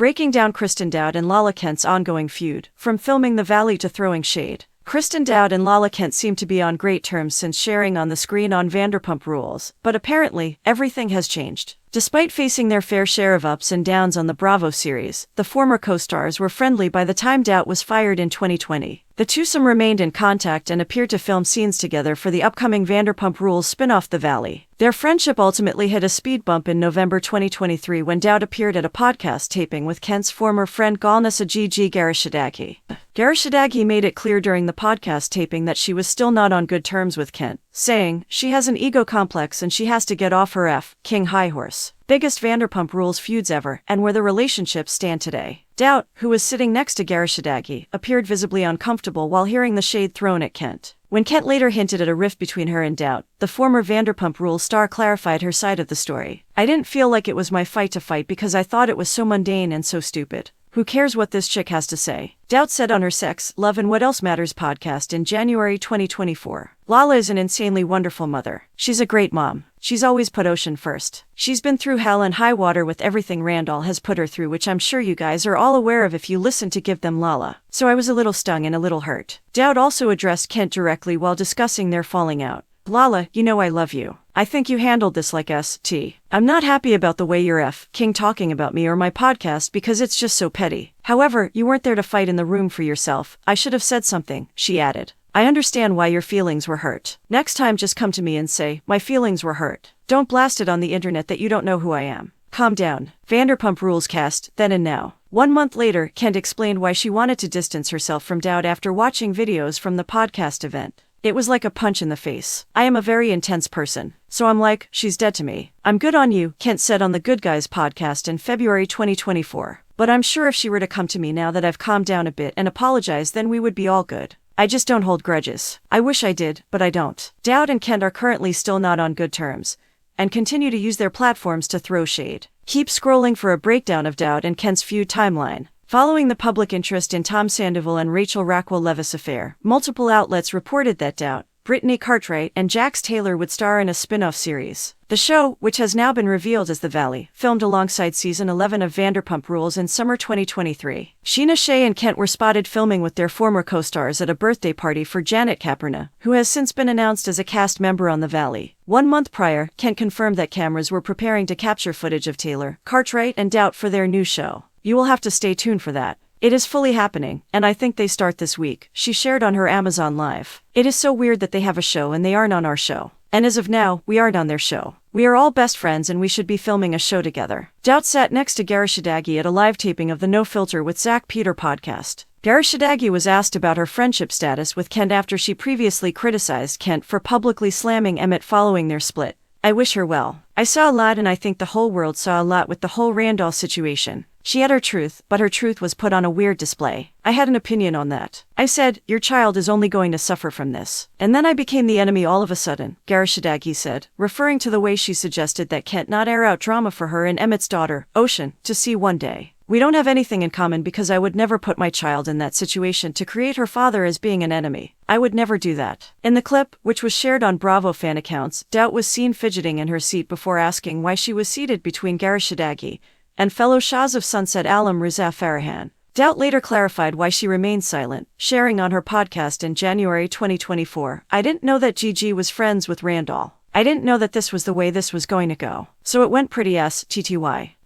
breaking down Kristen Doute and Lala Kent's ongoing feud, from filming The Valley to throwing shade. Kristen Doute and Lala Kent seem to be on great terms since sharing on the screen on Vanderpump Rules, but apparently, everything has changed. Despite facing their fair share of ups and downs on the Bravo series, the former co-stars were friendly by the time Doute was fired in 2020. The twosome remained in contact and appeared to film scenes together for the upcoming Vanderpump Rules spinoff The Valley. Their friendship ultimately hit a speed bump in November 2023 when Doute appeared at a podcast taping with Kent's former friend Golnesa Gharachedaghi. Gharachedaghi made it clear during the podcast taping that she was still not on good terms with Kent, saying, "She has an ego complex and she has to get off her King high horse." Biggest Vanderpump Rules feuds ever, and where the relationships stand today. Doute, who was sitting next to Gharachedaghi, appeared visibly uncomfortable while hearing the shade thrown at Kent. When Kent later hinted at a rift between her and Doute, the former Vanderpump Rules star clarified her side of the story. "I didn't feel like it was my fight to fight because I thought it was so mundane and so stupid. Who cares what this chick has to say?" Doute said on her Sex, Love and What Else Matters podcast in January 2024. "Lala is an insanely wonderful mother. She's a great mom. She's always put Ocean first. She's been through hell and high water with everything Randall has put her through, which I'm sure you guys are all aware of if you listen to Give Them Lala. So I was a little stung and a little hurt." Doute also addressed Kent directly while discussing their falling out. "Lala, you know I love you. I think you handled this like St. I'm not happy about the way you're King talking about me or my podcast because it's just so petty. However, you weren't there to fight in the room for yourself. I should have said something," she added. "I understand why your feelings were hurt. Next time just come to me and say, 'My feelings were hurt.' Don't blast it on the internet that you don't know who I am. Calm down." Vanderpump Rules cast, Then and Now. 1 month later, Kent explained why she wanted to distance herself from Doute after watching videos from the podcast event. "It was like a punch in the face. I am a very intense person. So I'm like, she's dead to me. I'm good on you," Kent said on the Good Guys podcast in February 2024. "But I'm sure if she were to come to me now that I've calmed down a bit and apologize, then we would be all good. I just don't hold grudges. I wish I did, but I don't." Doute and Kent are currently still not on good terms, and continue to use their platforms to throw shade. Keep scrolling for a breakdown of Doute and Kent's feud timeline. Following the public interest in Tom Sandoval and Rachel Rackwell-Leviss affair, multiple outlets reported that Doute, Brittany Cartwright, and Jax Taylor would star in a spin-off series. The show, which has now been revealed as The Valley, filmed alongside Season 11 of Vanderpump Rules in summer 2023. Scheana Shay and Kent were spotted filming with their former co-stars at a birthday party for Jana-Ojana, who has since been announced as a cast member on The Valley. 1 month prior, Kent confirmed that cameras were preparing to capture footage of Taylor, Cartwright, and Doute for their new show. "You will have to stay tuned for that. It is fully happening, and I think they start this week," she shared on her Amazon Live. "It is so weird that they have a show and they aren't on our show. And as of now, we aren't on their show. We are all best friends and we should be filming a show together." Doute sat next to Gharachedaghi at a live taping of the No Filter with Zach Peter podcast. Gharachedaghi was asked about her friendship status with Kent after she previously criticized Kent for publicly slamming Emmett following their split. "I wish her well. I saw a lot and I think the whole world saw a lot with the whole Randall situation. She had her truth, but her truth was put on a weird display. I had an opinion on that. I said, your child is only going to suffer from this. And then I became the enemy all of a sudden," Gharachedaghi said, referring to the way she suggested that Kent not air out drama for her and Emmett's daughter, Ocean, to see one day. "We don't have anything in common because I would never put my child in that situation to create her father as being an enemy. I would never do that." In the clip, which was shared on Bravo fan accounts, Doute was seen fidgeting in her seat before asking why she was seated between Gharachedaghi and fellow Shahs of Sunset alum Reza Farahan. Doute later clarified why she remained silent, sharing on her podcast in January 2024, "I didn't know that Gigi was friends with Randall. I didn't know that this was the way this was going to go. So it went pretty st.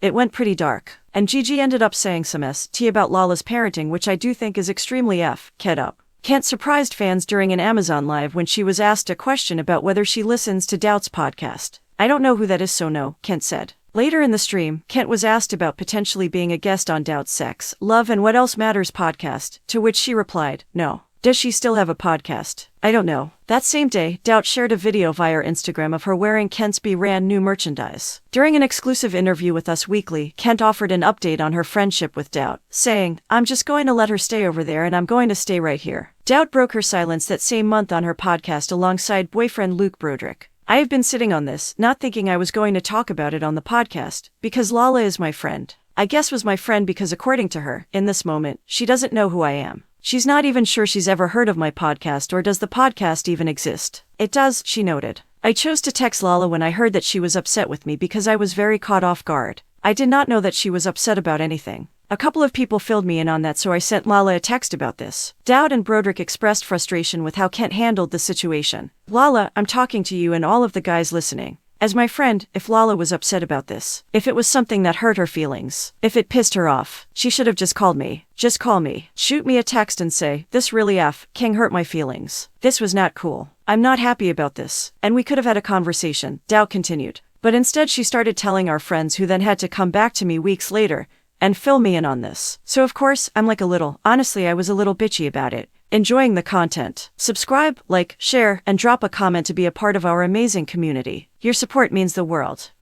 It went pretty dark. And Gigi ended up saying some st about Lala's parenting, which I do think is extremely ked up." Kent surprised fans during an Amazon Live when she was asked a question about whether she listens to Doute's podcast. "I don't know who that is, so no," Kent said. Later in the stream, Kent was asked about potentially being a guest on Doute's Sex, Love and What Else Matters podcast, to which she replied, "No." Does she still have a podcast? "I don't know." That same day, Doute shared a video via Instagram of her wearing Kent's brand new merchandise. During an exclusive interview with Us Weekly, Kent offered an update on her friendship with Doute, saying, "I'm just going to let her stay over there and I'm going to stay right here." Doute broke her silence that same month on her podcast alongside boyfriend Luke Broderick. "I have been sitting on this, not thinking I was going to talk about it on the podcast, because Lala is my friend. I guess was my friend because according to her, in this moment, she doesn't know who I am. She's not even sure she's ever heard of my podcast or does the podcast even exist." "It does," she noted. "I chose to text Lala when I heard that she was upset with me because I was very caught off guard. I did not know that she was upset about anything. A couple of people filled me in on that, so I sent Lala a text about this. Doute and Broderick expressed frustration with how Kent handled the situation. Lala, I'm talking to you and all of the guys listening. As my friend, if Lala was upset about this, if it was something that hurt her feelings, if it pissed her off, she should have just called me. Just call me. Shoot me a text and say, this really King hurt my feelings. This was not cool. I'm not happy about this. And we could have had a conversation, Doute continued. But instead she started telling our friends, who then had to come back to me weeks later and fill me in on this. So of course, I'm like honestly I was a little bitchy about it. Enjoying the content? Subscribe, like, share, and drop a comment to be a part of our amazing community. Your support means the world.